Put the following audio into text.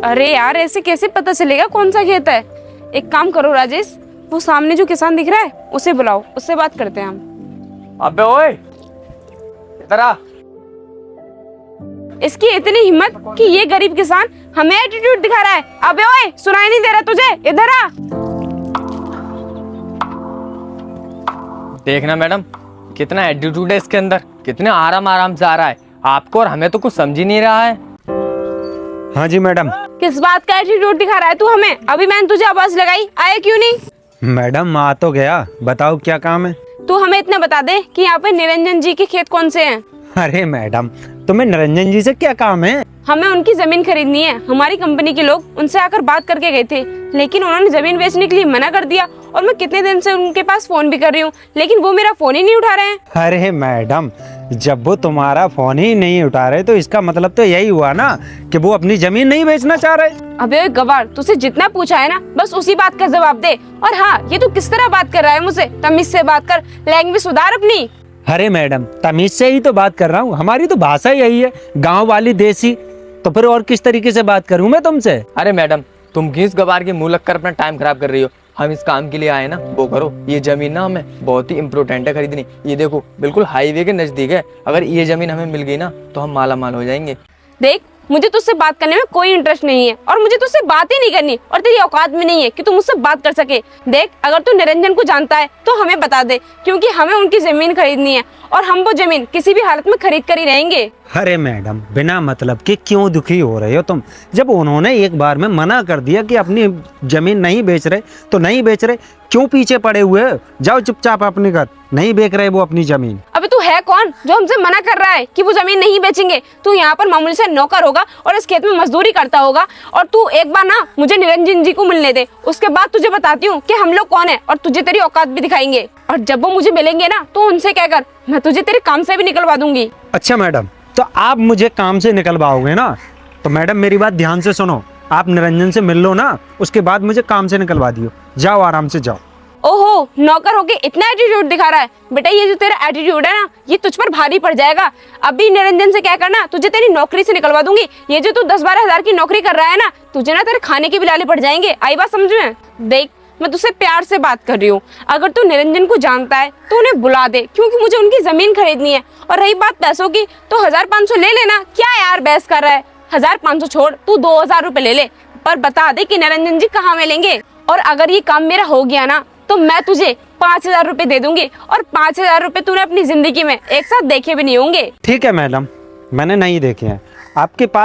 अरे यार, ऐसे कैसे पता चलेगा कौन सा खेत है? एक काम करो राजेश, वो सामने जो किसान दिख रहा है उसे बुलाओ, उससे बात करते हैं हम। अबे ओए, इधर आ। इसकी इतनी हिम्मत कि ये गरीब किसान हमें एटीट्यूड दिखा रहा है। अबे ओए, सुनाई नहीं दे रहा तुझे? इधर आ। देखना मैडम, कितना एटीट्यूड है इसके अंदर, कितने आराम आराम से आ रहा है आपको, और हमें तो कुछ समझ ही नहीं रहा है। हाँ जी मैडम। किस बात का एटीट्यूड दिखा रहा है तू हमें? अभी मैंने तुझे आवाज लगाई, आया क्यों नहीं? मैडम आ तो गया, बताओ क्या काम है? तू हमें इतना बता दे कि यहाँ पे निरंजन जी के खेत कौन से हैं? अरे मैडम, तुम्हें निरंजन जी से क्या काम है? हमें उनकी जमीन खरीदनी है। हमारी कंपनी के लोग उनसे आकर बात करके गए थे, लेकिन उन्होंने जमीन बेचने के लिए मना कर दिया। और मैं कितने दिन से उनके पास फोन भी कर रही हूँ, लेकिन वो मेरा फोन ही नहीं उठा रहे हैं। अरे मैडम, जब वो तुम्हारा फोन ही नहीं उठा रहे तो इसका मतलब तो यही हुआ ना कि वो अपनी जमीन नहीं बेचना चाह रहे। अबे ओए गवार, तुझसे जितना पूछा है ना, बस उसी बात का जवाब दे। और हाँ, ये तू किस तरह बात कर रहा है मुझसे? तमीज से बात कर, लैंग्वेज सुधार अपनी। अरे मैडम, तमीज से ही तो बात कर रहा हूँ, हमारी तो भाषा यही है, गाँव वाली देसी। तो फिर और किस तरीके से बात करूँ मैं तुमसे? अरे मैडम, तुम किस गवार के मुंह लगकर अपना टाइम खराब कर रही हो? हम इस काम के लिए आए ना, वो करो। ये जमीन ना हमें बहुत ही इम्पोर्टेंट है खरीदनी। ये देखो, बिल्कुल हाईवे के नजदीक है। अगर ये जमीन हमें मिल गई ना तो हम माला माल हो जाएंगे। देख, मुझे तुझसे बात करने में कोई इंटरेस्ट नहीं है, और मुझे तुझसे बात ही नहीं करनी, और तेरी औकात में नहीं है कि तू मुझसे बात कर सके। देख, अगर तू निरंजन को जानता है तो हमें बता दे, क्योंकि हमें उनकी जमीन खरीदनी है, और हम वो जमीन किसी भी हालत में खरीद कर ही रहेंगे। अरे मैडम, बिना मतलब के क्यों दुखी हो रहे हो तुम? जब उन्होंने एक बार में मना कर दिया कि अपनी जमीन नहीं बेच रहे तो नहीं बेच रहे, क्यों पीछे पड़े हुए हो? जाओ चुपचाप अपने घर, नहीं बेच रहे वो अपनी जमीन। अबे तू है कौन जो हमसे मना कर रहा है कि वो जमीन नहीं बेचेंगे? तू यहाँ पर मामूली से नौकर होगा और इस खेत में मजदूरी करता होगा। और तू एक बार ना मुझे निरंजन जी को मिलने दे, उसके बाद तुझे बताती हूँ कि हम लोग कौन है, और तुझे तेरी औकात भी दिखाएंगे। और जब वो मुझे मिलेंगे ना तो उनसे कहकर मैं तुझे तेरे काम से भी निकलवा दूंगी। अच्छा मैडम, तो आप मुझे काम से निकलवाओगे ना? तो मैडम मेरी बात ध्यान से सुनो, आप निरंजन से मिल लो ना, उसके बाद मुझे काम से निकलवा दियो। जाओ, आराम से जाओ। ओहो, नौकर होके इतना एटीट्यूड दिखा रहा है? बेटा, ये जो तेरा एटीट्यूड है ना, ये तुझ पर भारी पड़ जाएगा। अभी निरंजन से क्या करना, तुझे तेरी नौकरी से निकलवा दूंगी। ये जो तू 10-12 हजार की नौकरी कर रहा है ना, तुझे ना तेरे खाने के भी लाले पड़ जाएंगे। आई बात समझ में? देख, मैं तुझसे प्यार से बात कर रही हूँ। अगर तू निरंजन को जानता है तो उन्हें बुला दे, क्योंकि मुझे उनकी जमीन खरीदनी है। और रही बात पैसों की, तो 1500 ले लेना। क्या यार बहस कर रहा है? 1500 छोड़, तू 2000 रुपए ले ले, पर बता दे कि निरंजन जी कहाँ मिलेंगे। और अगर ये काम मेरा हो गया ना, तो मैं तुझे 5000 रुपए दे दूंगी, और 5000 रुपए तूने अपनी जिंदगी में एक साथ देखे भी नहीं होंगे। ठीक है मैडम, मैंने नहीं देखे हैं आपके पास।